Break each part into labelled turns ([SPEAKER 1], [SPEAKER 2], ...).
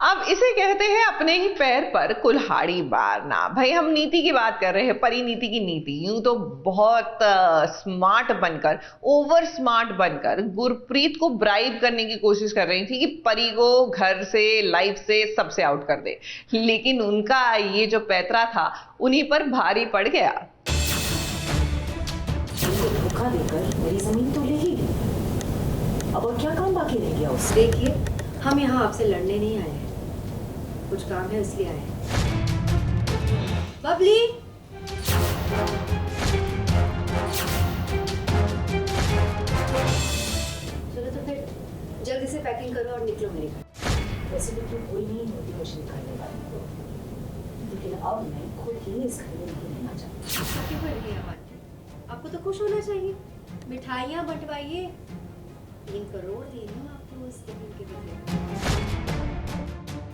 [SPEAKER 1] अब इसे कहते हैं अपने ही पैर पर कुल्हाड़ी मारना। भाई हम नीति की बात कर रहे हैं, परिनीति की नीति। यूं तो बहुत स्मार्ट बनकर, ओवर स्मार्ट बनकर गुरप्रीत को ब्राइब करने की कोशिश कर रही थी कि परी को घर से, लाइफ से, सबसे आउट कर दे, लेकिन उनका ये जो पैतरा था उन्हीं पर भारी पड़ गया।
[SPEAKER 2] धोखा देकर मेरी जमीन तो ले ही ली, अब और क्या काम बाकी रह गया उससे?
[SPEAKER 3] देखिए, हम यहाँ आपसे लड़ने नहीं आए हैं, कुछ काम है इसलिए आए हैं। बबली, चलो तो फिर जल्दी से पैकिंग करो और निकलो मेरे घर।
[SPEAKER 2] वैसे भी तो कोई नहीं होती मुझे निकालने वाली को, लेकिन अब मैं खुद ही इस घर में नहीं रहना चाहती।
[SPEAKER 3] आप क्यों कर रही हैं बात? आपको तो खुश होना चाहिए, मिठाइयाँ बंटवाइए। 3 करोड़ दिए ना आपको उस जमीन के बदले।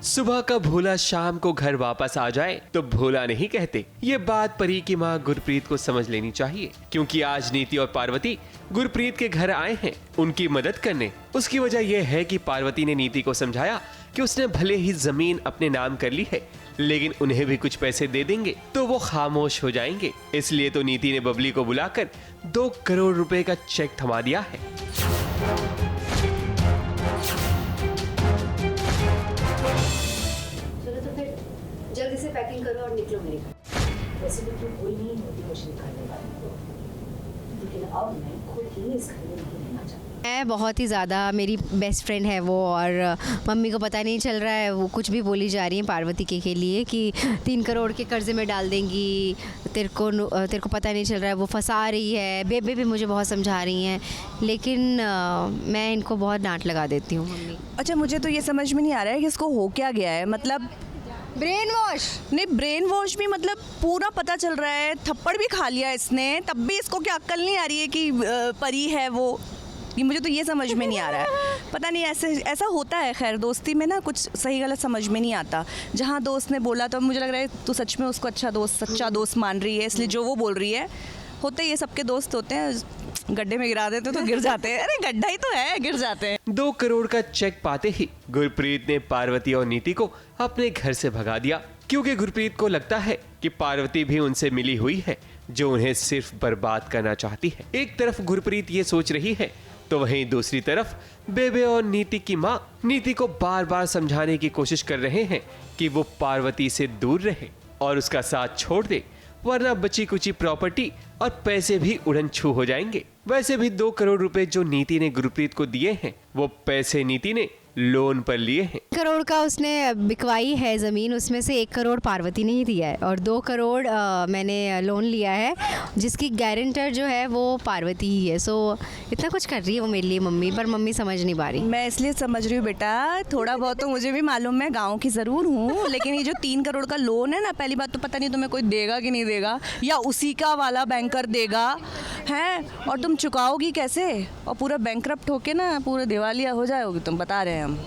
[SPEAKER 4] सुबह का भोला शाम को घर वापस आ जाए तो भोला नहीं कहते। ये बात परी की माँ गुरप्रीत को समझ लेनी चाहिए, क्योंकि आज नीति और पार्वती गुरप्रीत के घर आए हैं उनकी मदद करने। उसकी वजह यह है कि पार्वती ने नीति को समझाया कि उसने भले ही जमीन अपने नाम कर ली है, लेकिन उन्हें भी कुछ पैसे दे देंगे तो वो खामोश हो जाएंगे। इसलिए तो नीति ने बबली को बुलाकर 2 करोड़ रुपए का चेक थमा दिया है।
[SPEAKER 3] जल्दी से पैकिंग करो और निकलो मेरे घर।
[SPEAKER 2] वैसे भी तो कोई नहीं होती मुझे निकालने वाली को, लेकिन अब मैं खुद ही इस घर में नहीं रहना चाहती।
[SPEAKER 5] मैं बहुत ही ज़्यादा, मेरी बेस्ट फ्रेंड है वो, और मम्मी को पता नहीं चल रहा है, वो कुछ भी बोली जा रही है पार्वती के लिए कि 3 करोड़ के कर्जे में डाल देंगी, तेरे को पता नहीं चल रहा है, वो फंसा रही है। बेबे भी मुझे बहुत समझा रही हैं, लेकिन मैं इनको बहुत डांट लगा देती हूँ मम्मी।
[SPEAKER 6] अच्छा, मुझे तो ये समझ में नहीं आ रहा है कि इसको हो क्या गया है। मतलब
[SPEAKER 5] ब्रेन वॉश
[SPEAKER 6] नहीं, ब्रेन वॉश भी मतलब पूरा पता चल रहा है, थप्पड़ भी खा लिया इसने, तब भी इसको क्या अक्ल नहीं आ रही है कि परी है वो। ये मुझे तो ये समझ में नहीं आ रहा है। पता नहीं ऐसा होता है। खैर, दोस्ती में ना कुछ सही गलत समझ में नहीं आता। जहाँ दोस्त ने बोला तो मुझे लग रहा है तू सच में उसको सच्चा दोस्त मान रही है, इसलिए जो वो बोल रही है। होते ये सबके दोस्त होते हैं, गड्ढे में गिरा देते तो गिर जाते हैं। अरे गड्ढा ही तो है, गिर जाते हैं।
[SPEAKER 4] 2 करोड़ का चेक पाते ही गुरप्रीत ने पार्वती और नीति को अपने घर से भगा दिया, क्योंकि गुरप्रीत को लगता है कि पार्वती भी उनसे मिली हुई है, जो उन्हें सिर्फ बर्बाद करना चाहती है। एक तरफ गुरप्रीत ये सोच रही है, तो वहीं दूसरी तरफ बेबे और नीति की माँ नीति को बार बार समझाने की कोशिश कर रहे हैं कि वो पार्वती से दूर रहे और उसका साथ छोड़ दे, वरना बची कुची प्रॉपर्टी और पैसे भी उड़न छू हो जाएंगे। वैसे भी 2 करोड़ रुपए जो नीति ने गुरप्रीत को दिए हैं, वो पैसे नीति ने लोन पर लिए हैं।
[SPEAKER 5] 1 करोड़ का उसने बिकवाई है ज़मीन, उसमें से 1 करोड़ पार्वती ने ही दिया है और 2 करोड़ मैंने लोन लिया है, जिसकी गारंटर जो है वो पार्वती ही है। सो इतना कुछ कर रही है वो मेरे लिए मम्मी, पर मम्मी समझ नहीं पा रही।
[SPEAKER 6] मैं इसलिए समझ रही हूँ बेटा, थोड़ा बहुत तो मुझे भी मालूम है, गाँव की ज़रूर हूँ, लेकिन ये जो 3 करोड़ का लोन है ना, पहली बात तो पता नहीं तुम्हें कोई देगा कि नहीं देगा, या उसी का वाला बैंकर देगा है, और तुम चुकाओगी कैसे? और पूरा बैंकरप्ट होके ना पूरा दिवालिया हो जाओगी तुम, बता रहे हैं हम।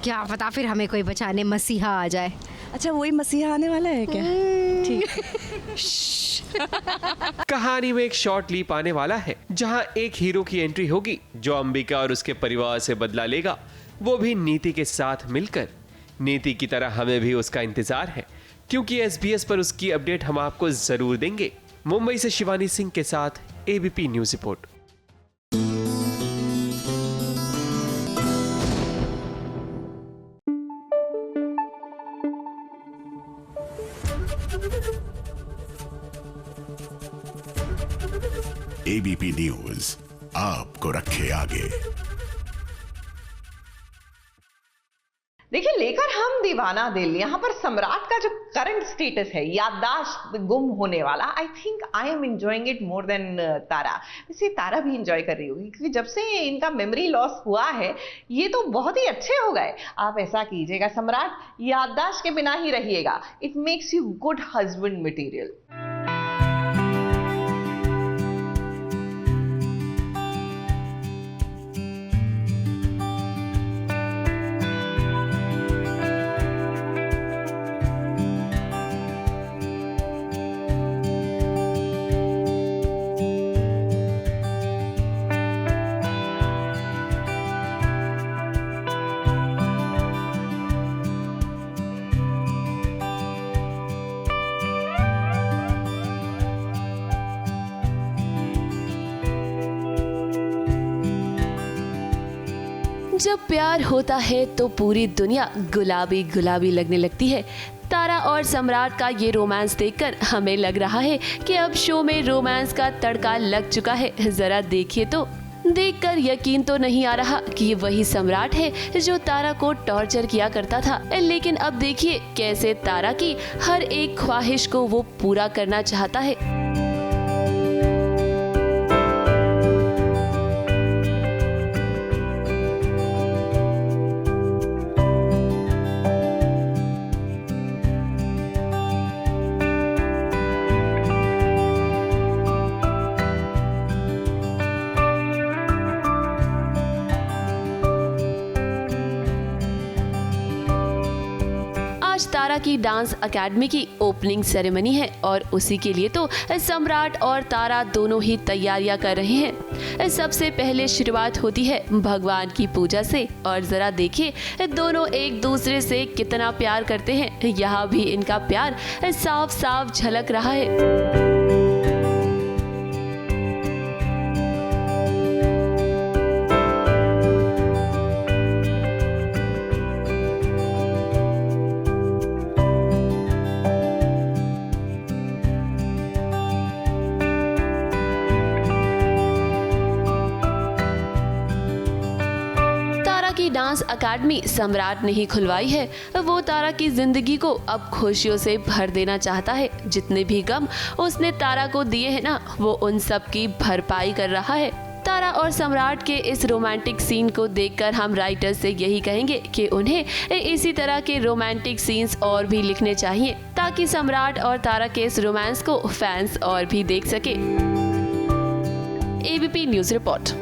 [SPEAKER 5] क्या पता फिर हमें कोई बचाने मसीहा आ जाए।
[SPEAKER 6] अच्छा, वही मसीहा आने वाला है क्या? ठीक है।
[SPEAKER 4] कहानी में एक शॉर्ट लीप आने वाला है, जहां एक हीरो की एंट्री होगी जो अंबिका और उसके परिवार से बदला लेगा, वो भी नीति के साथ मिलकर। नीति की तरह हमें भी उसका इंतजार है, क्योंकि SBS पर उसकी अपडेट हम आपको जरूर देंगे। मुंबई से शिवानी सिंह के साथ ABP news report.
[SPEAKER 7] ABP news आपको रखे आगे।
[SPEAKER 1] देखिए, लेकर हम दीवाना दिल, यहाँ पर सम्राट का जो करंट स्टेटस है, याददाश्त गुम होने वाला, I think I am enjoying it more than Tara. वैसे तारा भी एंजॉय कर रही होगी, क्योंकि जब से इनका मेमोरी लॉस हुआ है ये तो बहुत ही अच्छे हो गए। आप ऐसा कीजिएगा सम्राट, याददाश्त के बिना ही रहिएगा, it makes you good husband material.
[SPEAKER 8] जब प्यार होता है तो पूरी दुनिया गुलाबी गुलाबी लगने लगती है। तारा और सम्राट का ये रोमांस देखकर हमें लग रहा है कि अब शो में रोमांस का तड़का लग चुका है। जरा देखिए तो, देखकर यकीन तो नहीं आ रहा कि ये वही सम्राट है जो तारा को टॉर्चर किया करता था। लेकिन अब देखिए कैसे तारा की हर एक ख्वाहिश को वो पूरा करना चाहता है। आज तारा की डांस एकेडमी की ओपनिंग सेरेमनी है और उसी के लिए तो सम्राट और तारा दोनों ही तैयारियां कर रहे हैं। सबसे पहले शुरुआत होती है भगवान की पूजा से और जरा देखिए दोनों एक दूसरे से कितना प्यार करते हैं। यहाँ भी इनका प्यार साफ साफ झलक रहा है। डांस एकेडमी सम्राट ने ही खुलवाई है। वो तारा की जिंदगी को अब खुशियों से भर देना चाहता है। जितने भी गम उसने तारा को दिए हैं ना, वो उन सब की भरपाई कर रहा है। तारा और सम्राट के इस रोमांटिक सीन को देखकर हम राइटर्स से यही कहेंगे कि उन्हें इसी तरह के रोमांटिक सीन्स और भी लिखने चाहिए ताकि सम्राट और तारा के इस रोमांस को फैंस और भी देख सके। ABP news report.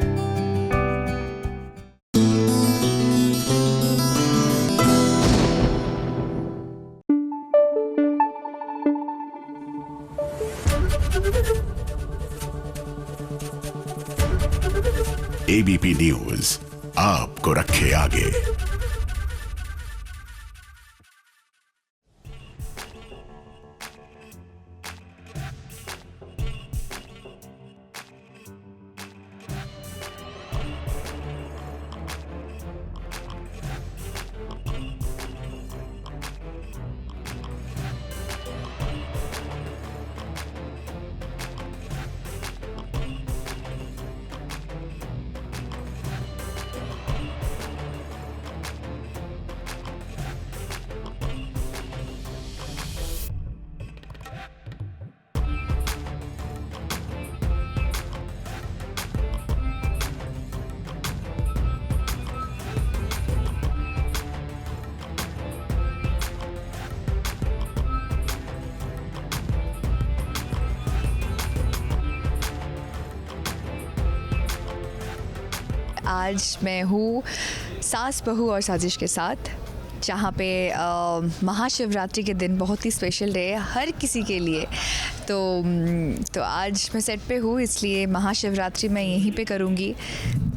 [SPEAKER 7] ABP news आपको रखे आगे।
[SPEAKER 6] आज मैं हूँ सास बहू और साजिश के साथ, जहाँ पे महाशिवरात्रि के दिन बहुत ही स्पेशल डे है हर किसी के लिए। तो आज मैं सेट पे हूँ, इसलिए महाशिवरात्रि मैं यहीं पे करूँगी।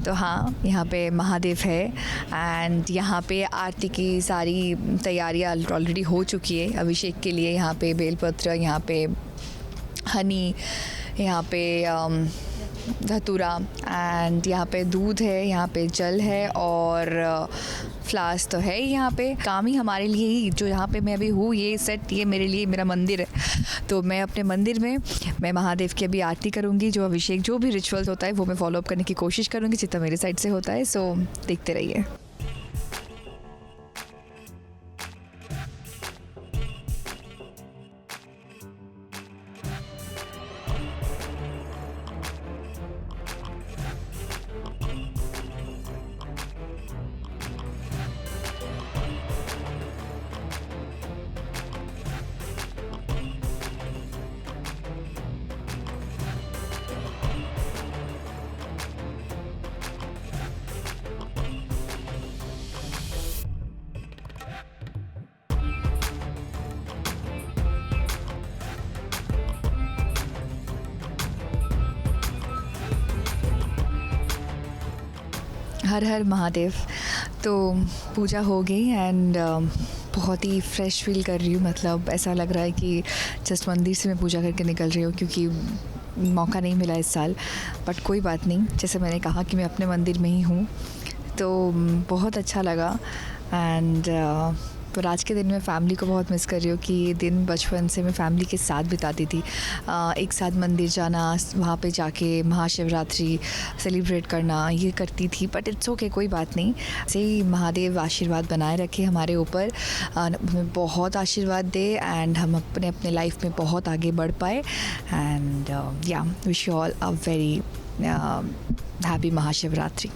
[SPEAKER 6] तो हाँ, यहाँ पे महादेव है एंड यहाँ पे आरती की सारी तैयारियाँ ऑलरेडी हो चुकी है अभिषेक के लिए। यहाँ पे बेलपत्र, यहाँ पे हनी, यहाँ पे धतूरा एंड यहाँ पे दूध है, यहाँ पे जल है और फ्लास्क तो है ही। यहाँ पे काम ही हमारे लिए ही, जो यहाँ पे मैं अभी हूँ, ये सेट ये मेरे लिए मेरा मंदिर है। तो मैं अपने मंदिर में मैं महादेव की अभी आरती करूँगी। जो अभिषेक जो भी रिचुअल्स होता है वो मैं फॉलो अप करने की कोशिश करूँगी जितना मेरे साइड से होता है। सो देखते रहिए। हर हर महादेव। तो पूजा हो गई एंड बहुत ही फ्रेश फील कर रही हूँ। मतलब ऐसा लग रहा है कि जस्ट मंदिर से मैं पूजा करके निकल रही हूँ, क्योंकि मौका नहीं मिला इस साल। बट कोई बात नहीं, जैसे मैंने कहा कि मैं अपने मंदिर में ही हूँ,
[SPEAKER 9] तो बहुत अच्छा लगा एंड पर आज के दिन मैं फ़ैमिली को बहुत मिस कर रही हूँ कि ये दिन बचपन से मैं फ़ैमिली के साथ बिताती थी। एक साथ मंदिर जाना, वहाँ पे जाके महाशिवरात्रि सेलिब्रेट करना, ये करती थी। बट इट्स ओके, कोई बात नहीं। ऐसे ही महादेव आशीर्वाद बनाए रखे हमारे ऊपर, हमें बहुत आशीर्वाद दे एंड हम अपने अपने लाइफ में बहुत आगे बढ़ पाए। एंड या wish you all a very happy Mahashivratri.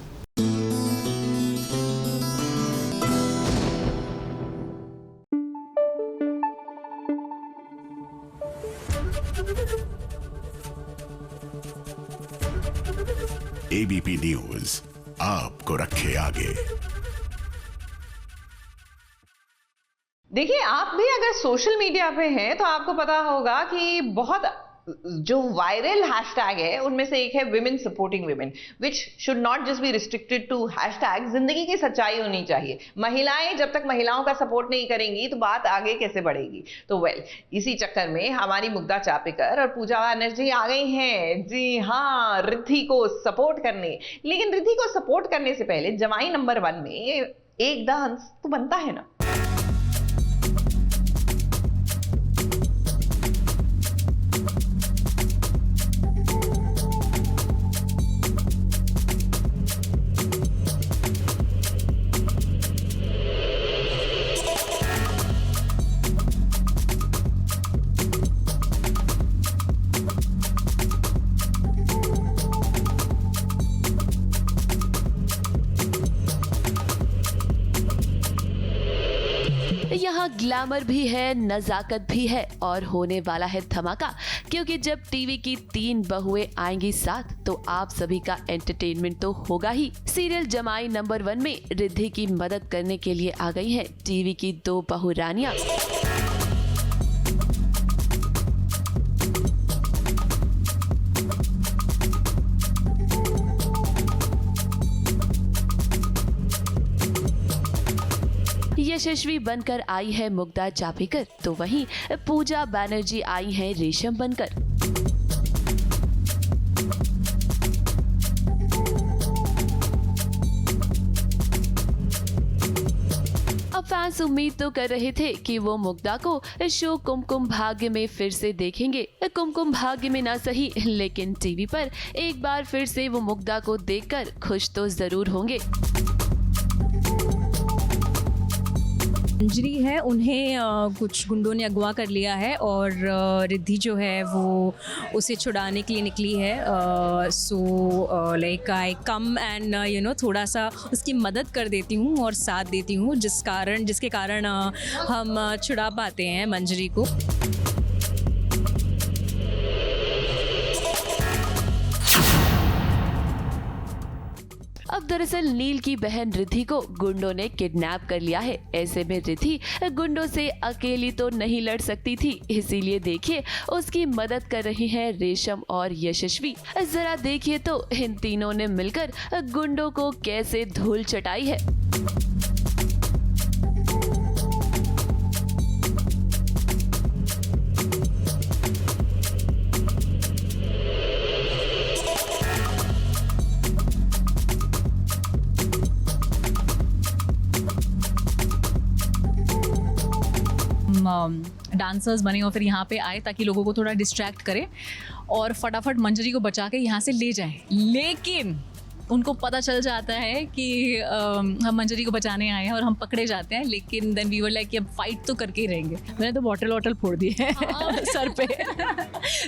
[SPEAKER 7] ABP news आपको रखे आगे।
[SPEAKER 1] देखिए, आप भी अगर सोशल मीडिया पे हैं तो आपको पता होगा कि बहुत जो वायरल हैशटैग है उनमें से एक है women supporting women, which should not just be restricted to hashtag. जिंदगी की सच्चाई होनी चाहिए। महिलाएं जब तक महिलाओं का सपोर्ट नहीं करेंगी तो बात आगे कैसे बढ़ेगी। तो वेल, इसी चक्कर में हमारी मुग्धा चापेकर और पूजा बनर्जी आ गई हैं, जी हाँ, रिद्धि को सपोर्ट करने। लेकिन रिद्धि को सपोर्ट करने से पहले जमाई नंबर 1 में एक डांस तो बनता है ना।
[SPEAKER 8] यहाँ ग्लैमर भी है, नजाकत भी है और होने वाला है धमाका, क्योंकि जब टीवी की 3 बहुएं आएंगी साथ तो आप सभी का एंटरटेनमेंट तो होगा ही। सीरियल जमाई नंबर 1 में रिद्धि की मदद करने के लिए आ गई हैं टीवी की 2 बहू रानियां। यशस्वी बनकर आई है मुग्धा चापेकर, तो वहीं पूजा बनर्जी आई हैं रेशम बनकर। अब फैंस उम्मीद तो कर रहे थे कि वो मुग्धा को शो कुमकुम भाग्य में फिर से देखेंगे। कुमकुम भाग्य में ना सही, लेकिन टीवी पर एक बार फिर से वो मुग्धा को देखकर खुश तो जरूर होंगे।
[SPEAKER 10] मंजरी है, उन्हें कुछ गुंडों ने अगवा कर लिया है और रिद्धि जो है वो उसे छुड़ाने के लिए निकली है। So like I come and you know थोड़ा सा उसकी मदद कर देती हूँ और साथ देती हूँ, जिसके कारण हम छुड़ा पाते हैं मंजरी को।
[SPEAKER 8] अब दरअसल नील की बहन रिद्धि को गुंडों ने किडनैप कर लिया है। ऐसे में रिद्धि गुंडों से अकेली तो नहीं लड़ सकती थी, इसीलिए देखिए उसकी मदद कर रही हैं रेशम और यशस्वी। जरा देखिए तो इन तीनों ने मिलकर गुंडों को कैसे धूल चटाई है।
[SPEAKER 10] डांसर्स बने और फिर यहाँ पे आए ताकि लोगों को थोड़ा डिस्ट्रैक्ट करें और फटाफट मंजरी को बचा के यहाँ से ले जाएं। लेकिन उनको पता चल जाता है कि हम मंजरी को बचाने आए हैं और हम पकड़े जाते हैं। लेकिन देन वी वर लाइक कि अब फाइट तो करके ही रहेंगे। मैंने तो बॉटल फोड़ दी है सर पे।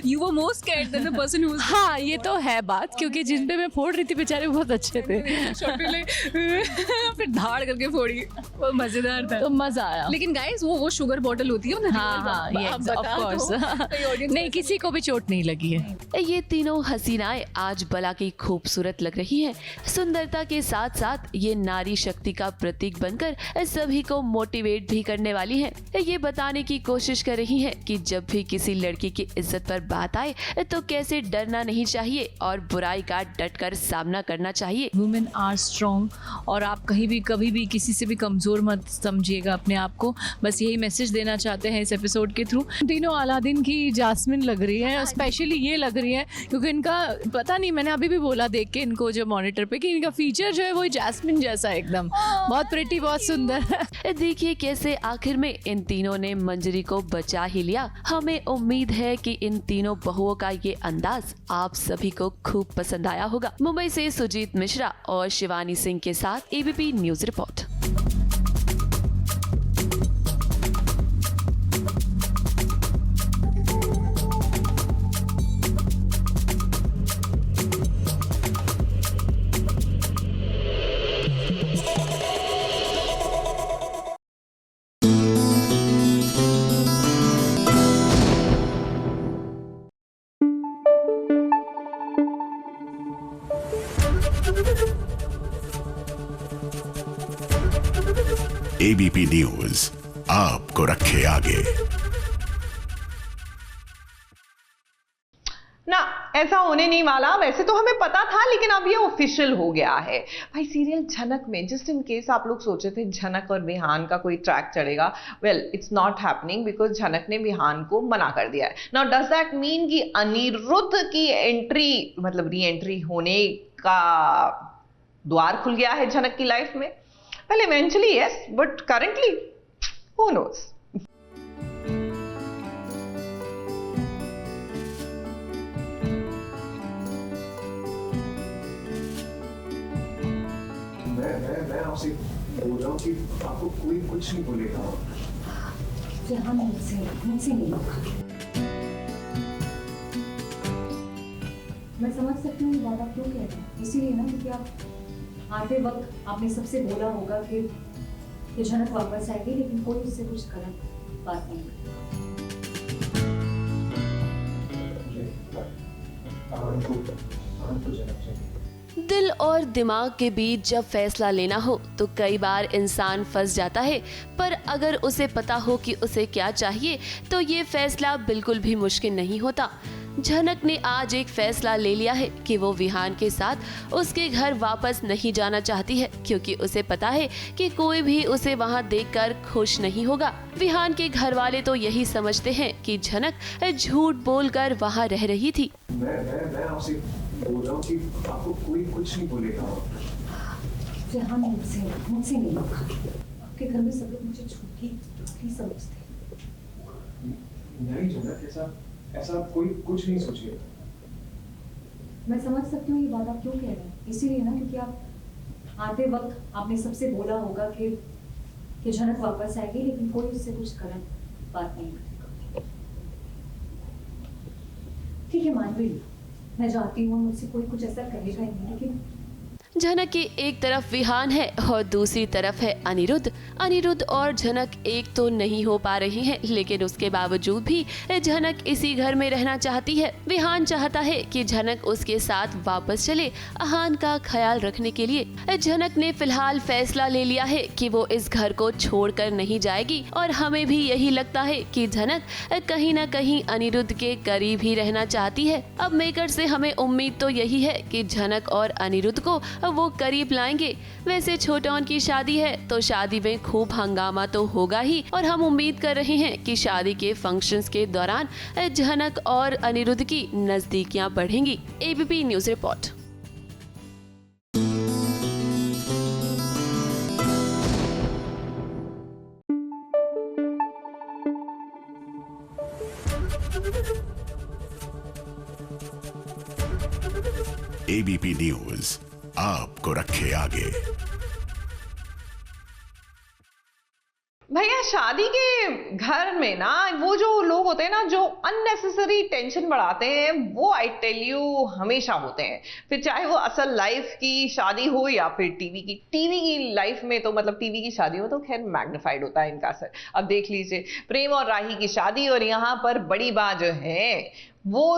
[SPEAKER 10] You were more scared than the person who. हाँ, ये तो है बात, क्योंकि जिन पे मैं फोड़ रही थी बेचारे बहुत अच्छे थे। फिर धाड़ करके फोड़ी, वो मजेदार था, तो मजा आया। लेकिन गाइस वो शुगर बॉटल होती है। हाँ, ऑफ कोर्स नहीं, किसी को भी चोट नहीं लगी है।
[SPEAKER 8] ये तीनों हसीनाएं आज बला की खूबसूरत लग रही हैं। सुंदरता के साथ साथ ये नारी शक्ति का प्रतीक बनकर सभी को मोटिवेट भी करने वाली हैं। ये बताने की कोशिश कर रही हैं कि जब भी किसी लड़की की इज्जत पर बात आए तो कैसे डरना नहीं चाहिए और बुराई का डटकर सामना करना चाहिए।
[SPEAKER 10] वुमेन आर स्ट्रॉन्ग और आप कहीं भी कभी भी किसी से भी कमजोर मत समझिएगा अपने आप को। बस यही मैसेज देना चाहते हैं इस एपिसोड के थ्रू। तीनों अलादीन की जास्मिन लग रही है, स्पेशली ये लग रही है क्योंकि इनका पता नहीं, मैंने अभी भी बोला देख के इनको जो मॉनिटर पे कि इनका फीचर जो है वो जैस्मिन जैसा है एकदम, बहुत प्रिटी, बहुत सुंदर।
[SPEAKER 8] देखिए कैसे आखिर में इन तीनों ने मंजरी को बचा ही लिया। हमें उम्मीद है कि इन तीनों बहुओं का ये अंदाज आप सभी को खूब पसंद आया होगा। मुंबई से सुजीत मिश्रा और शिवानी सिंह के साथ ABP news report.
[SPEAKER 7] ABP news आपको रखे आगे।
[SPEAKER 1] ना ऐसा होने नहीं वाला, वैसे तो हमें पता था, लेकिन अब ये ऑफिशियल हो गया है भाई। सीरियल झनक में जस्ट इन केस आप लोग सोचे थे झनक और विहान का कोई ट्रैक चढ़ेगा, well it's not happening because झनक ने विहान को मना कर दिया है। नाउ डज दैट मीन कि अनिरुद्ध की एंट्री मतलब री एंट्री होने का द्वार खुल गया है झनक की लाइफ में? Well eventually yes, but currently who knows.
[SPEAKER 11] मैं आपसे बोल रहा हूँ कि आपको कोई कुछ नहीं बोलेगा।
[SPEAKER 2] यहाँ मुझसे नहीं होगा। मैं समझ सकती हूँ ये बात आप क्यों कह रहे हैं, इसीलिए ना क्योंकि आप आते वक्त आपने सबसे बोला होगा कि झनक वापस आएगी, लेकिन कोई उससे कुछ गलत बात नहीं की।
[SPEAKER 8] दिल और दिमाग के बीच जब फैसला लेना हो तो कई बार इंसान फंस जाता है, पर अगर उसे पता हो कि उसे क्या चाहिए तो ये फैसला बिल्कुल भी मुश्किल नहीं होता। झनक ने आज एक फैसला ले लिया है कि वो विहान के साथ उसके घर वापस नहीं जाना चाहती है, क्योंकि उसे पता है कि कोई भी उसे वहाँ देखकर खुश नहीं होगा। विहान के घर वाले तो यही समझते हैं कि झनक झूठ बोलकर वहाँ रह रही थी।
[SPEAKER 11] मैं आपसे बोल रहा हूँ कि आपको कोई कुछ नहीं बोलेगा।
[SPEAKER 2] यहाँ मुझसे नहीं होगा। आपके घर में सब लोग मुझे झूठी समझते हैं।
[SPEAKER 11] नहीं झनक, ऐसा कोई कुछ नहीं सोचिए।
[SPEAKER 2] मैं समझ सकती हूँ ये बात आप क्यों कह रहे हैं, इसीलिए ना क्योंकि आप आते वक्त आपने सबसे बोला होगा कि झनक वापस आएगी, लेकिन कोई उससे कुछ गलत बात नहीं करेगा। ठीक है, मान भी लिया, मैं जाती हूँ, मुझसे कोई कुछ ऐसा करेगा ही नहीं, लेकिन
[SPEAKER 8] झनक की एक तरफ विहान है और दूसरी तरफ है अनिरुद्ध। अनिरुद्ध और झनक एक तो नहीं हो पा रही हैं, लेकिन उसके बावजूद भी झनक इसी घर में रहना चाहती है। विहान चाहता है कि झनक उसके साथ वापस चले अहान का ख्याल रखने के लिए। झनक ने फिलहाल फैसला ले लिया है कि वो इस घर को छोड़कर नहीं जाएगी, और हमें भी यही लगता है कि झनक कहीं न कहीं अनिरुद्ध के करीब ही रहना चाहती है। अब मेकर से हमें उम्मीद तो यही है कि झनक और अनिरुद्ध को वो करीब लाएंगे। वैसे छोटौन की शादी है तो शादी में खूब हंगामा तो होगा ही, और हम उम्मीद कर रहे हैं कि शादी के फंक्शंस के दौरान झनक और अनिरुद्ध की नजदीकियां बढ़ेंगी। ABP news report.
[SPEAKER 7] ABP news आपको रखे आगे।
[SPEAKER 1] भैया शादी के घर में ना वो जो लोग होते हैं ना जो अननेसेसरी टेंशन बढ़ाते हैं, वो आई टेल यू हमेशा होते हैं। फिर चाहे वो असल लाइफ की शादी हो या फिर टीवी की लाइफ में, तो मतलब टीवी की शादी हो तो खैर मैग्निफाइड होता है इनका असर। अब देख लीजिए प्रेम और राही की शादी, और यहाँ पर बड़ी बात जो है वो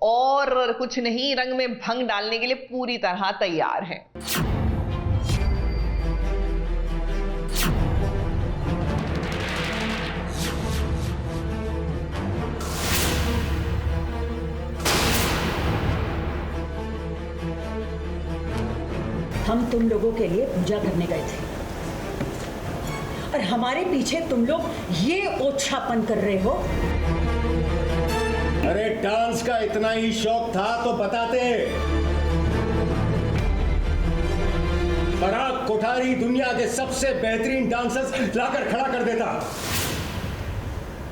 [SPEAKER 1] और कुछ नहीं, रंग में भंग डालने के लिए पूरी तरह तैयार है।
[SPEAKER 12] हम तुम लोगों के लिए पूजा करने गए थे और हमारे पीछे तुम लोग ये ओछापन कर रहे हो।
[SPEAKER 13] अरे डांस का इतना ही शौक था तो बताते। पराग कोठारी दुनिया के सबसे बेहतरीन डांसर्स लाकर खड़ा कर देता।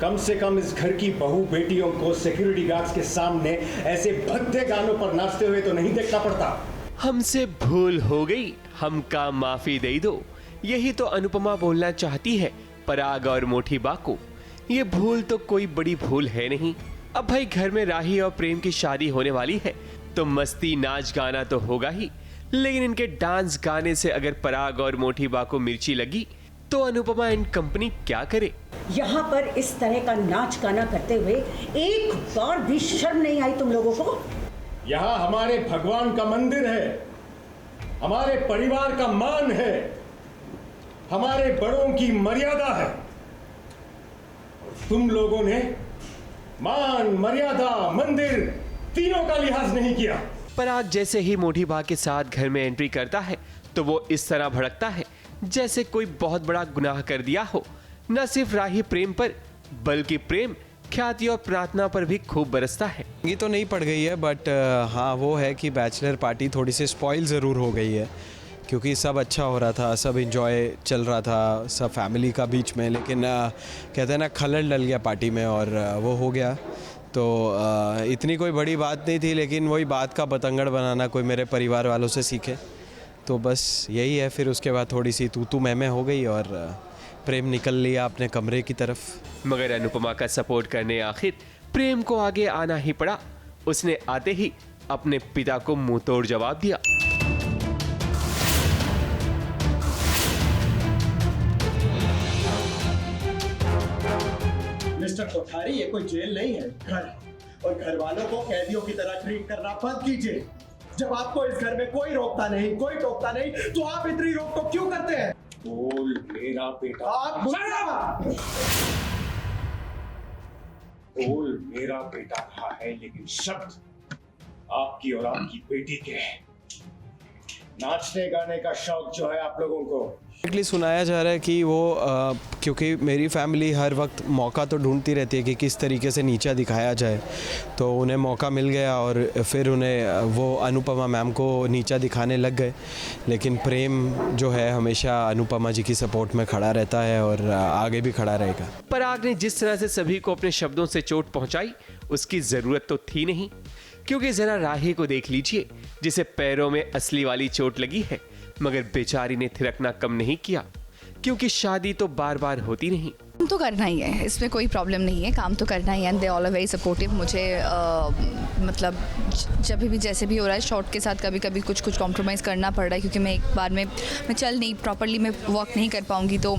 [SPEAKER 13] कम से कम इस घर की बहू बेटियों को सिक्योरिटी गार्ड्स के सामने ऐसे भद्दे गानों पर नाचते हुए तो नहीं देखना पड़ता।
[SPEAKER 4] हमसे भूल हो गई, हमका माफी दे दो, यही तो अनुपमा बोलना चाहती है पराग और मोठी बा को। ये भूल तो कोई बड़ी भूल है नहीं। अब भाई घर में राही और प्रेम की शादी होने वाली है तो मस्ती नाच गाना तो होगा ही, लेकिन इनके डांस गाने से अगर पराग और मोठी बा को मिर्ची लगी तो अनुपमा एंड कंपनी क्या करे।
[SPEAKER 12] यहाँ पर इस तरह का नाच गाना करते हुए एक बार भी शर्म नहीं आई तुम लोगों को?
[SPEAKER 13] यहाँ हमारे भगवान का मंदिर है, हमारे परिवार का मान है, हमारे बड़ों की मर्यादा है। तुम लोगों ने मान, मर्यादा, मंदिर तीनों का लिहाज नहीं किया।
[SPEAKER 4] पराग जैसे ही मोठी बा के साथ घर में एंट्री करता है तो वो इस तरह भड़कता है जैसे कोई बहुत बड़ा गुनाह कर दिया हो। न सिर्फ राही प्रेम पर बल्कि प्रेम, ख्याति और प्रार्थना पर भी खूब बरसता है।
[SPEAKER 14] ये तो नहीं पड़ गई है बट हाँ वो है कि बैचलर पार्टी थोड़ी सी स्पॉइल ज़रूर हो गई है, क्योंकि सब अच्छा हो रहा था, सब एंजॉय चल रहा था, सब फैमिली का बीच में, लेकिन कहते हैं ना खलल डल गया पार्टी में और वो हो गया। तो इतनी कोई बड़ी बात नहीं थी, लेकिन वही बात का बतंगड़ बनाना कोई मेरे परिवार वालों से सीखे, तो बस यही है। फिर उसके बाद थोड़ी सी तू मैं हो गई और प्रेम निकल लिया अपने कमरे की तरफ।
[SPEAKER 4] मगर अनुपमा का सपोर्ट करने आखिर प्रेम को आगे आना ही पड़ा। उसने आते ही अपने पिता को मुंह तोड़ जवाब दिया।
[SPEAKER 11] मिस्टर कोठारी, ये कोई जेल नहीं है, घर है, और घर वालों को कैदियों की तरह ट्रीट करना बंद कीजिए। जब आपको इस घर में कोई रोकता नहीं, कोई टोकता नहीं, तो आप इतनी रोक टोक क्यों करते हैं?
[SPEAKER 13] बोल मेरा बेटा।
[SPEAKER 11] आप
[SPEAKER 13] बोल मेरा बेटा कहा है, लेकिन शब्द आपकी और आपकी बेटी के हैं। नाचने गाने का शौक जो है आप लोगों को,
[SPEAKER 14] एक्चुअली सुनाया जा रहा है कि वो क्योंकि मेरी फैमिली हर वक्त मौका तो ढूंढती रहती है कि किस तरीके से नीचा दिखाया जाए, तो उन्हें मौका मिल गया और फिर उन्हें वो अनुपमा मैम को नीचा दिखाने लग गए। लेकिन प्रेम जो है हमेशा अनुपमा जी की सपोर्ट में खड़ा रहता है और आगे भी खड़ा रहेगा।
[SPEAKER 4] पराग ने जिस तरह से सभी को अपने शब्दों से चोट पहुंचाई उसकी जरूरत तो थी नहीं, क्योंकि जरा राही को देख लीजिए जिसे पैरों में असली वाली चोट लगी है, मगर बेचारी ने थिरकना कम नहीं किया, क्योंकि शादी तो बार बार होती नहीं।
[SPEAKER 9] काम तो करना ही है, इसमें कोई प्रॉब्लम नहीं है, काम तो करना ही है। And they all are very supportive. मुझे मतलब जब भी जैसे भी हो रहा है शॉर्ट के साथ कभी कभी कुछ कॉम्प्रोमाइज़ करना पड़ रहा है, क्योंकि मैं एक बार में मैं चल नहीं प्रॉपरली मैं वॉक नहीं कर पाऊँगी, तो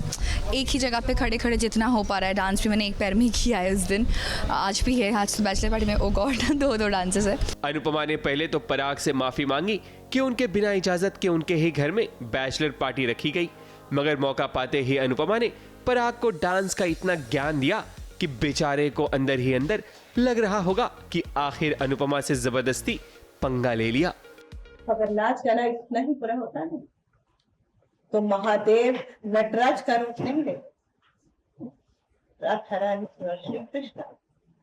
[SPEAKER 9] एक ही जगह पे खड़े खड़े जितना हो पा रहा है। डांस भी मैंने एक पैर में ही किया है उस दिन, आज भी है, आज तो बैचलर पार्टी में ओ गॉड दो डांसेस है।
[SPEAKER 4] अनुपमा ने पहले तो पराग से माफी मांगी कि उनके बिना इजाजत के उनके ही घर में बैचलर पार्टी रखी गई, मगर मौका पाते ही अनुपमा ने पराग को डांस का इतना ज्ञान दिया कि बेचारे को अंदर ही अंदर लग रहा होगा कि आखिर अनुपमा से जबरदस्ती पंगा ले लिया।
[SPEAKER 15] अगर नाच गाना इतना ही बुरा होता है तो महादेव नटराज का रूप नहीं ले। राधा रानी श्री कृष्ण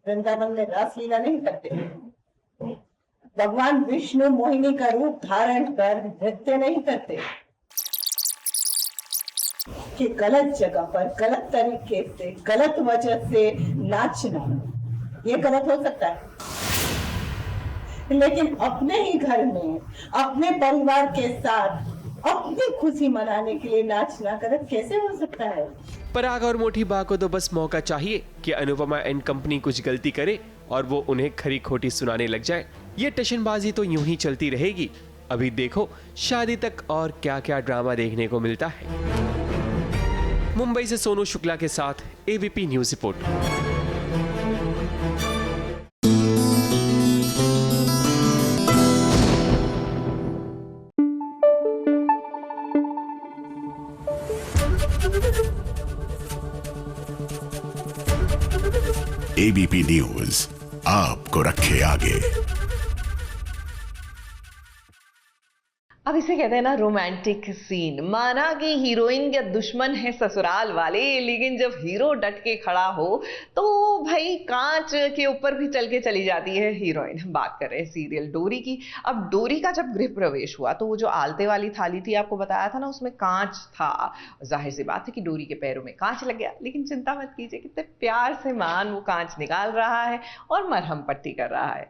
[SPEAKER 15] वृंदावन में रासलीला नहीं करते, भगवान विष्णु मोहिनी का रूप धारण कर नृत्य नहीं करते, कि गलत जगह पर गलत तरीके से गलत वजह से नाचना ये गलत हो सकता है, लेकिन अपने ही घर में अपने परिवार के साथ अपनी खुशी मनाने के लिए नाचना गलत कैसे हो सकता है?
[SPEAKER 4] पराग और मोठी बा को तो बस मौका चाहिए कि अनुपमा एंड कंपनी कुछ गलती करे और वो उन्हें खरी खोटी सुनाने लग जाए। ये टशनबाजी तो यूं ही चलती रहेगी। अभी देखो शादी तक और क्या क्या ड्रामा देखने को मिलता है। मुंबई से सोनू शुक्ला के साथ ABP news report.
[SPEAKER 7] ABP news आपको रखे आगे।
[SPEAKER 1] अब इसे कहते हैं ना रोमांटिक सीन। माना कि हीरोइन के दुश्मन है ससुराल वाले, लेकिन जब हीरो डट के खड़ा हो तो भाई कांच के ऊपर भी चल के चली जाती है हीरोइन। बात कर रहे हैं सीरियल डोरी की। अब डोरी का जब गृह प्रवेश हुआ तो वो जो आलते वाली थाली थी आपको बताया था ना, उसमें कांच था। जाहिर सी बात है कि डोरी के पैरों में कांच लग गया, लेकिन चिंता मत कीजिए, कितने प्यार से मान वो कांच निकाल रहा है और मरहम पट्टी कर रहा है।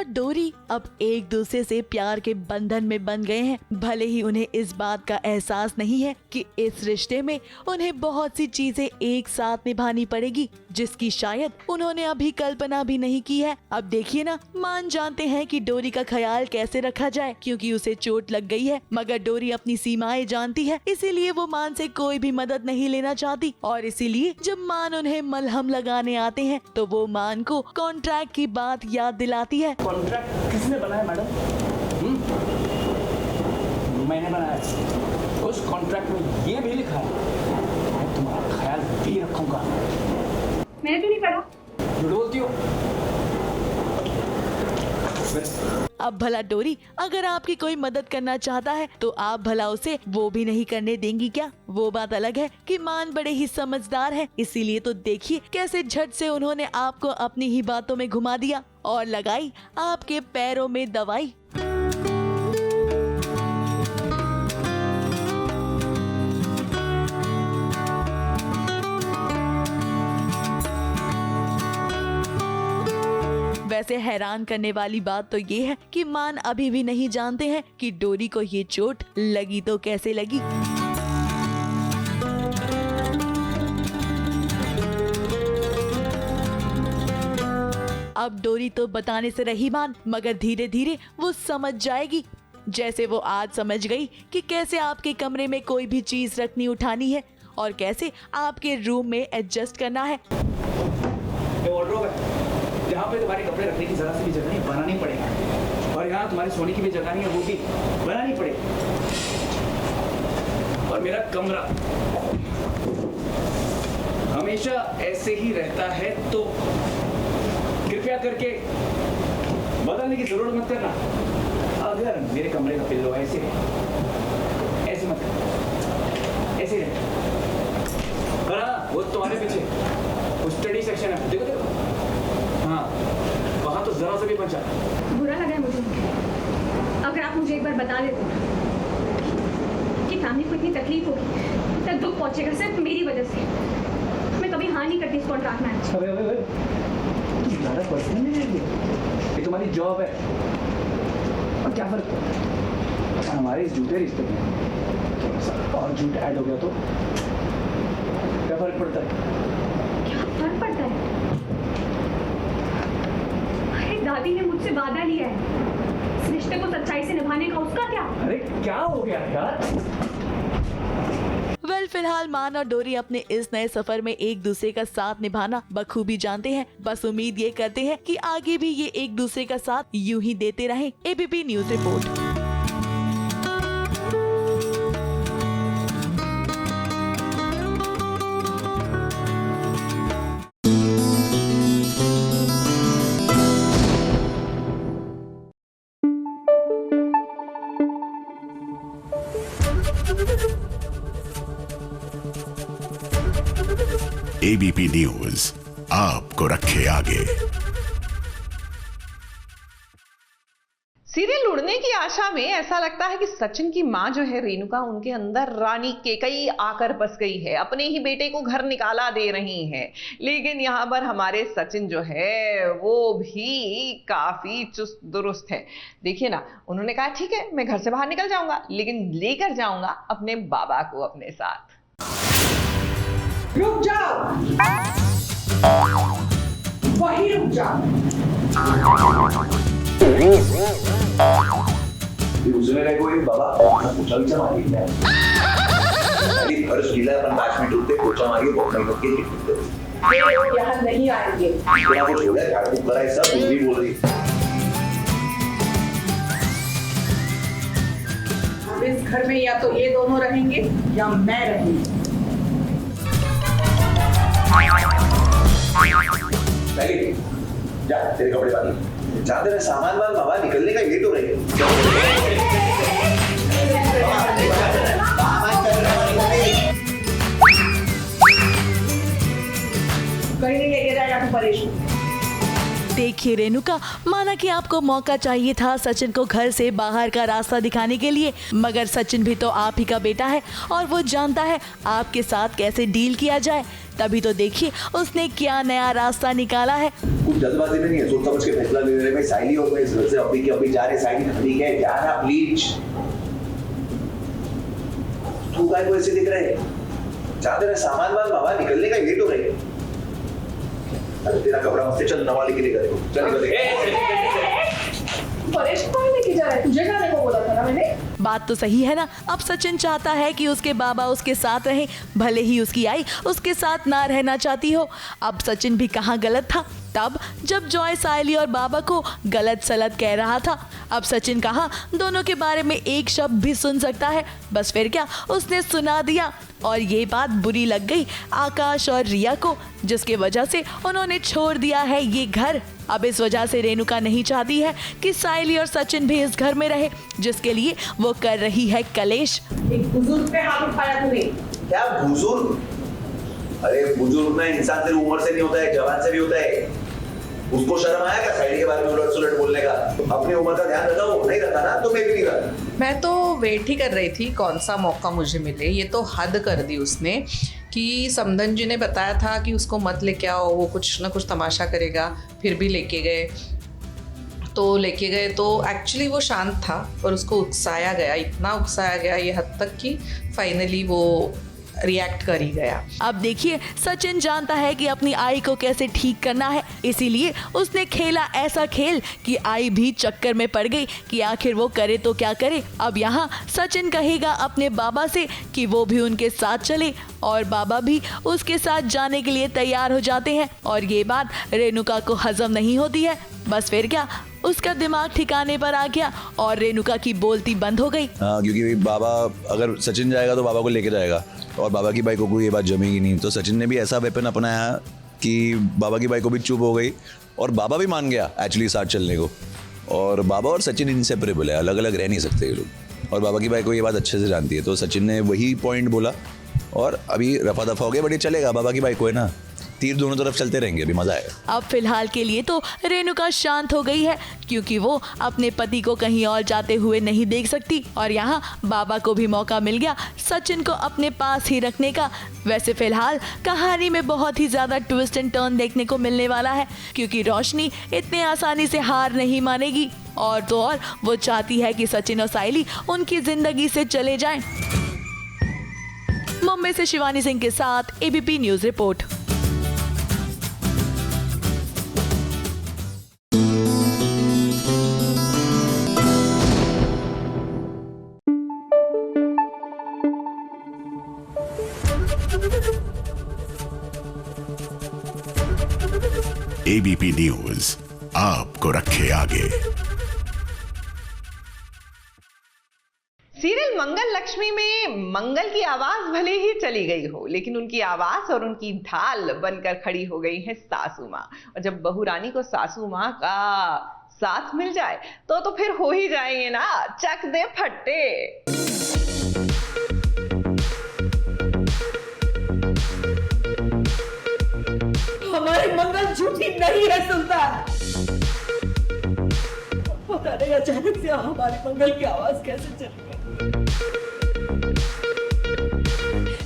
[SPEAKER 6] डोरी अब एक दूसरे से प्यार के बंधन में बंध गए हैं। भले ही उन्हें इस बात का एहसास नहीं है कि इस रिश्ते में उन्हें बहुत सी चीजें एक साथ निभानी पड़ेगी, जिसकी शायद उन्होंने अभी कल्पना भी नहीं की है। अब देखिए ना, मान जानते हैं कि डोरी का ख्याल कैसे रखा जाए, क्योंकि उसे चोट लग गई है। मगर डोरी अपनी सीमाएं जानती है, इसीलिए वो मान से कोई भी मदद नहीं लेना चाहती। और इसीलिए जब मान उन्हें मलहम लगाने आते हैं तो वो मान को कॉन्ट्रैक्ट की बात याद दिलाती है।
[SPEAKER 16] कॉन्ट्रैक्ट किसने बनाया मैडम? मैंने बनाया। उस कॉन्ट्रैक्ट में ये भी लिखा है मैं तुम्हारा ख्याल भी रखूंगा।
[SPEAKER 2] मैंने तो नहीं पढ़ा।
[SPEAKER 16] झूठ बोलती हो।
[SPEAKER 6] अब भला डोरी अगर आपकी कोई मदद करना चाहता है तो आप भला उसे वो भी नहीं करने देंगी क्या? वो बात अलग है कि मान बड़े ही समझदार है, इसीलिए तो देखिए कैसे झट से उन्होंने आपको अपनी ही बातों में घुमा दिया और लगाई आपके पैरों में दवाई। वैसे हैरान करने वाली बात तो ये है कि मान अभी भी नहीं जानते हैं कि डोरी को ये चोट लगी तो कैसे लगी। अब डोरी तो बताने से रही मान, मगर धीरे धीरे वो समझ जाएगी। जैसे वो आज समझ गई कि कैसे आपके कमरे में कोई भी चीज रखनी उठानी है और कैसे आपके रूम में एडजस्ट करना है।
[SPEAKER 16] यहाँ पे तुम्हारे कपड़े रखने की जरा सी भी जगह नहीं, बनानी पड़ेगी। और यहाँ तुम्हारे सोने की भी जगह नहीं है, वो भी बनानी पड़ेगी। और मेरा कमरा हमेशा ऐसे ही रहता है, तो कृपया करके बदलने की जरूरत मत करना। अगर मेरे कमरे का पिल्लो ऐसे है, ऐसे मत करना, ऐसे रहे। और हाँ, वो तुम्हारे पीछे वो स्टडी सेक्शन है, देखो देखो, हाँ वहाँ तो जरा से भी बचा।
[SPEAKER 2] बुरा लगा है मुझे। अगर आप मुझे एक बार बता देते कि फैमिली को इतनी तकलीफ होगी, इतना दुख पहुंचेगा सिर्फ मेरी वजह से, मैं कभी हाँ नहीं करती इस कॉन्ट्रैक्ट में।
[SPEAKER 16] तुम ज़्यादा पर्सनल नहीं लेंगे, ये तुम्हारी जॉब है। और क्या फर्क पड़ता है हमारे इस झूठे रिश्ते में? थोड़ा सा और झूठ ऐड हो गया तो क्या फर्क पड़ता है?
[SPEAKER 2] क्या फर्क पड़ता है? दादी ने मुझसे वादा लिया है इस रिश्ते को सच्चाई से निभाने का, उसका क्या?
[SPEAKER 16] अरे क्या हो गया यार?
[SPEAKER 6] वेल, फिलहाल मान और डोरी अपने इस नए सफर में एक दूसरे का साथ निभाना बखूबी जानते हैं। बस उम्मीद ये करते हैं कि आगे भी ये एक दूसरे का साथ यूं ही देते रहें। ABP news report.
[SPEAKER 7] ABP news आपको रखे आगे।
[SPEAKER 1] सीरियल उड़ने की आशा में ऐसा लगता है कि सचिन की मां जो है रेणुका, उनके अंदर रानी केकई आकर बस गई है, अपने ही बेटे को घर निकाला दे रही हैं। लेकिन यहाँ पर हमारे सचिन जो है वो भी काफी चुस्त दुरुस्त है। देखिए ना, उन्होंने कहा ठीक है मैं घर से बाहर निकल जाऊंगा, लेकिन लेकर जाऊंगा अपने बाबा को अपने साथ।
[SPEAKER 12] रुक जाओ, वही रुक जाओ।
[SPEAKER 16] दूसरे कोई बाबा पूछा भी चला अभी फर्श गीला है, अपन 5 मिनट रुकते, पोछा मारिए, बहुत मेहनत की टिकट
[SPEAKER 15] ये लोग यहाँ नहीं आएंगे।
[SPEAKER 16] थोड़ा कुछ हो गया, झाड़ू करा है सब, कुछ भी बोल रही।
[SPEAKER 15] अब इस घर में या तो ये दोनों रहेंगे या मैं रहूंगी।
[SPEAKER 16] पहले जा, तेरे कपड़े बांध, जा तेरा सामान वाल बाबा, निकलने का लेट हो रही है।
[SPEAKER 15] कहीं नहीं लेके जाएगा तू परेश।
[SPEAKER 6] देखिए रेणुका, माना कि आपको मौका चाहिए था सचिन को घर से बाहर का रास्ता दिखाने के लिए, मगर सचिन भी तो आप ही का बेटा है और वो जानता है आपके साथ कैसे डील किया जाए। तभी तो देखिए उसने क्या नया रास्ता निकाला है।
[SPEAKER 16] कुछ जल्दबाजी में नहीं है, सोच समझ के फैसला ले रहे हैं। साइली और मैं इस घर से अभी की अभी जा रहे, साइली ठीक है, जाना प्लीज। तू काय को ऐसे दिख रहे हैं? जा तेरा सामान वाल बाबा, निकलने का लेट हो रही है। अरे तेरा कपड़ा मुझसे, चल नवाली के लिए करेगा, चल
[SPEAKER 15] परेश को लेके जा रहा है, तुझे जाने को बोला था ना मैंने।
[SPEAKER 6] बात तो सही है ना। अब सचिन चाहता है कि उसके बाबा उसके साथ रहें, भले ही उसकी आई उसके साथ ना रहना चाहती हो। अब सचिन भी कहाँ गलत था तब जब जॉय सायली और बाबा को गलत सलत कह रहा था। अब सचिन कहाँ दोनों के बारे में एक शब्द भी सुन सकता है। बस फिर क्या, उसने सुना दिया और ये बात बुरी लग गई आकाश और रिया को, जिसके वजह से उन्होंने छोड़ दिया है ये घर। अब इस वजह से रेणुका नहीं चाहती है कि सायली और सचिन भी इस घर में रहे, जिसके लिए वो कर रही है कलेश।
[SPEAKER 15] एक बुजुर्ग पे हाथ उठाया तूने।
[SPEAKER 16] क्या बुजुर्ग? अरे बुजुर्ग ना इंसान सिर्फ उम्र से नहीं होता है, जवान से भी होता है। उसको शर्म आया क्या साइली के बारे में उलट सुलट बोलने का? अपनी उम्र का ध्यान रखा, वो नहीं रखा ना तो मैं भी नहीं रखा।
[SPEAKER 17] मैं तो वेट ही कर रही थी कौन सा मौका मुझे मिले। ये तो हद कर दी उसने कि समधन जी ने बताया था कि उसको मत लेके आओ, वो कुछ ना कुछ तमाशा करेगा, फिर भी लेके गए तो एक्चुअली वो शांत था और उसको उकसाया गया, इतना उकसाया गया ये हद तक कि फाइनली वो रिएक्ट कर ही गया।
[SPEAKER 6] अब देखिए सचिन जानता है कि अपनी आई को कैसे ठीक करना है, इसीलिए उसने खेला ऐसा खेल कि आई भी चक्कर में पड़ गई कि आखिर वो करे तो क्या करे। अब यहाँ सचिन कहेगा अपने बाबा से कि वो भी उनके साथ चले और बाबा भी उसके साथ जाने के लिए तैयार हो जाते हैं और ये बात रेणुका को हजम नहीं होती है। बस फिर क्या, उसका दिमाग ठिकाने पर आ गया और रेणुका की बोलती बंद हो गई।
[SPEAKER 18] क्योंकि बाबा, अगर सचिन जाएगा तो बाबा को लेके जाएगा और बाबा की बाइक को ये बात जमेगी नहीं। तो सचिन ने भी ऐसा वेपन अपनाया कि बाबा की बाइक को भी चुप हो गई और बाबा भी मान गया एक्चुअली साथ चलने को। और बाबा और सचिन इनसेपरेबल है, अलग अलग रह नहीं सकते ये लोग। और बाबा की बाइक को ये बात अच्छे से जानती है, तो सचिन ने वही पॉइंट बोला और अभी रफा दफा हो गया। बट ये चलेगा, बाबा की बाइक को है ना, तीर दोनों तरफ चलते रहेंगे, अभी मजा आएगा।
[SPEAKER 6] अब फिलहाल के लिए तो रेणुका शांत हो गई है क्योंकि वो अपने पति को कहीं और जाते हुए नहीं देख सकती और यहाँ बाबा को भी मौका मिल गया सचिन को अपने पास ही रखने का। वैसे फिलहाल कहानी में बहुत ही ज्यादा ट्विस्ट एंड टर्न देखने को मिलने वाला है क्योंकि रोशनी इतने आसानी से हार नहीं मानेगी और तो और वो चाहती है कि सचिन और सायली उनकी जिंदगी से चले जाएं। मुंबई से शिवानी सिंह के साथ ABP news report.
[SPEAKER 7] ABP news आपको रखे आगे।
[SPEAKER 1] सीरियल मंगल लक्ष्मी में मंगल की आवाज भले ही चली गई हो, लेकिन उनकी आवाज और उनकी ढाल बनकर खड़ी हो गई है सासू माँ। और जब बहू रानी को सासू माँ का साथ मिल जाए तो फिर हो ही जाएंगे ना चक दे फट्टे।
[SPEAKER 15] हमारी मंगल झूठी नहीं है सुल्तान। पता नहीं अचानक से हमारी मंगल की आवाज कैसे चली गई,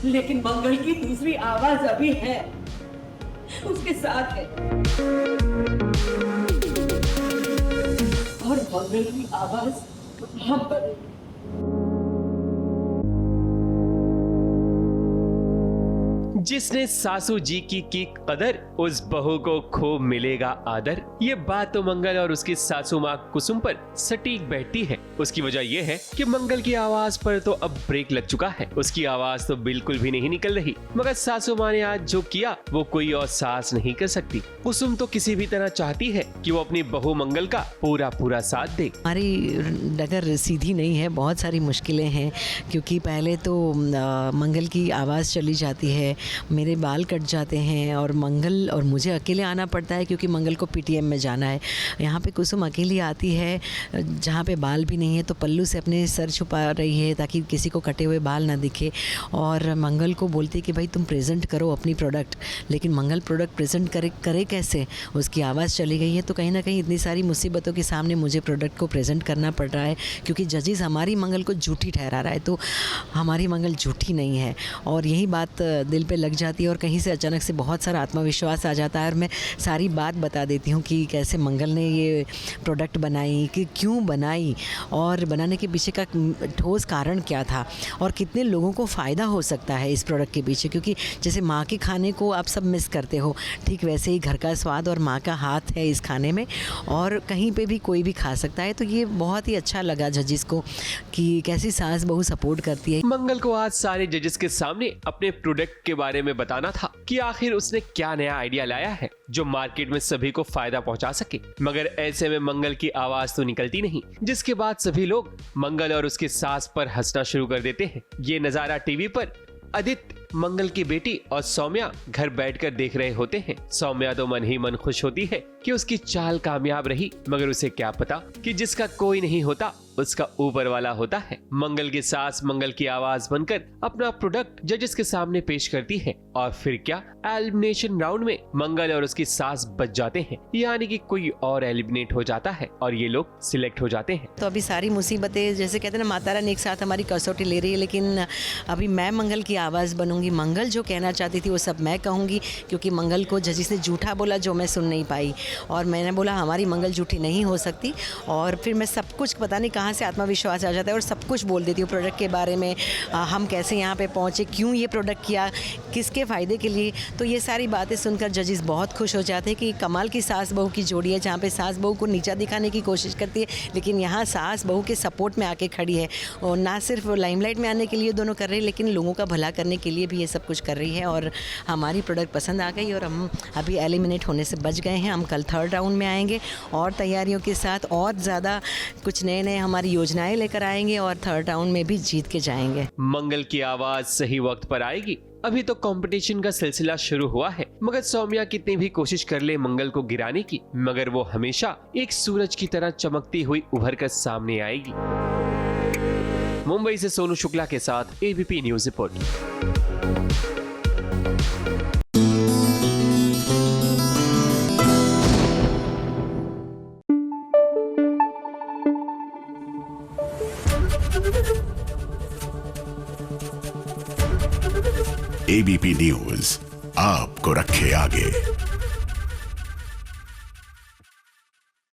[SPEAKER 15] लेकिन मंगल की दूसरी आवाज अभी है, उसके साथ है और मंगल की आवाज हम बनेगी।
[SPEAKER 4] जिसने सासू जी की कदर, उस बहू को खूब मिलेगा आदर। ये बात तो मंगल और उसकी सासू माँ कुसुम पर सटीक बैठती है। उसकी वजह यह है कि मंगल की आवाज पर तो अब ब्रेक लग चुका है। उसकी आवाज तो बिल्कुल भी नहीं निकल रही, मगर सासू माँ ने आज जो किया वो कोई और सास नहीं कर सकती। कुसुम तो किसी भी तरह चाहती है कि वो अपनी बहू मंगल का पूरा साथ दे।
[SPEAKER 19] हमारी डगर सीधी नहीं है, बहुत सारी मुश्किलें हैं, क्योंकि पहले तो मंगल की आवाज़ चली जाती है, मेरे बाल कट जाते हैं और मंगल और मुझे अकेले आना पड़ता है क्योंकि मंगल को पीटीएम में जाना है। यहाँ पे कुसुम अकेली आती है, जहाँ पे बाल भी नहीं है तो पल्लू से अपने सर छुपा रही है ताकि किसी को कटे हुए बाल ना दिखे, और मंगल को बोलती है कि भाई तुम प्रेजेंट करो अपनी प्रोडक्ट, लेकिन मंगल प्रोडक्ट प्रेजेंट करे कैसे, उसकी आवाज़ चली गई है। तो कहीं ना कहीं इतनी सारी मुसीबतों के सामने मुझे प्रोडक्ट को प्रेजेंट करना पड़ रहा है, क्योंकि जजेस हमारी मंगल को झूठी ठहरा रहा है, तो हमारी मंगल झूठी नहीं है। और यही बात दिल पे लग जाती है और कहीं से अचानक से बहुत सारा आत्मविश्वास आ जाता है और मैं सारी बात बता देती हूँ कि कैसे मंगल ने ये प्रोडक्ट बनाई, कि क्यों बनाई और बनाने के पीछे का ठोस कारण क्या था और कितने लोगों को फ़ायदा हो सकता है इस प्रोडक्ट के पीछे। क्योंकि जैसे माँ के खाने को आप सब मिस करते हो, ठीक वैसे ही घर का स्वाद और माँ का हाथ है इस खाने में, और कहीं पे भी कोई भी खा सकता है। तो ये बहुत ही अच्छा लगा जजेस को कि कैसी सास बहू सपोर्ट करती है।
[SPEAKER 4] मंगल को आज सारे जजेस के सामने अपने प्रोडक्ट के बारे में बताना था कि आखिर उसने क्या नया आइडिया लाया है जो मार्केट में सभी को फायदा पहुंचा सके, मगर ऐसे में मंगल की आवाज तो निकलती नहीं, जिसके बाद सभी लोग मंगल और उसकी सास पर हंसना शुरू कर देते हैं। ये नजारा टीवी पर आदित्य, मंगल की बेटी और सौम्या घर बैठकर देख रहे होते हैं। सौम्या तो मन ही मन खुश होती है कि उसकी चाल कामयाब रही, मगर उसे क्या पता कि जिसका कोई नहीं होता उसका ऊपर वाला होता है। मंगल की सास मंगल की आवाज बनकर अपना प्रोडक्ट जजेस के सामने पेश करती है और फिर क्या, एलिमिनेशन राउंड में मंगल और उसकी सास बच जाते हैं, यानी कि कोई और एलिमिनेट हो जाता है और ये लोग सिलेक्ट हो जाते हैं।
[SPEAKER 19] तो अभी सारी मुसीबतें, जैसे कहते हैं ना, माता रानी एक साथ हमारी कसौटी ले रही है, लेकिन अभी मैं मंगल की आवाज़ बनूंगी। मंगल जो कहना चाहती थी वो सब मैं कहूँगी, क्योंकि मंगल को जजेस ने झूठा बोला जो मैं सुन नहीं पाई, और मैंने बोला हमारी मंगल झूठी नहीं हो सकती। और फिर मैं सब कुछ, पता नहीं कहाँ से आत्मविश्वास आ जाता है और सब कुछ बोल देती हूँ प्रोडक्ट के बारे में, हम कैसे यहाँ पे पहुँचे, क्यों ये प्रोडक्ट किया, किसके फ़ायदे के लिए। तो ये सारी बातें सुनकर जजेस बहुत खुश हो जाते हैं कि कमाल की सास बहू की जोड़ी है, जहाँ पे सास बहू को नीचा दिखाने की कोशिश करती है, लेकिन यहाँ सास बहू के सपोर्ट में आके खड़ी है, और ना सिर्फ लाइमलाइट में आने के लिए दोनों कर रहे हैं, लेकिन लोगों का भला करने के लिए भी ये सब कुछ कर रही है। और हमारी प्रोडक्ट पसंद आ गई और हम अभी एलिमिनेट होने से बच गए हैं। हम कल थर्ड राउंड में आएंगे और तैयारियों के साथ और ज़्यादा कुछ नए हमारी योजनाएं लेकर आएंगे और थर्ड राउंड में भी जीत के जाएंगे।
[SPEAKER 4] मंगल की आवाज सही वक्त पर आएगी। अभी तो कंपटीशन का सिलसिला शुरू हुआ है, मगर सौम्या कितनी भी कोशिश कर ले मंगल को गिराने की, मगर वो हमेशा एक सूरज की तरह चमकती हुई उभर कर सामने आएगी। मुंबई से सोनू शुक्ला के साथ ABP news report.
[SPEAKER 7] ABP news आपको रखे आगे।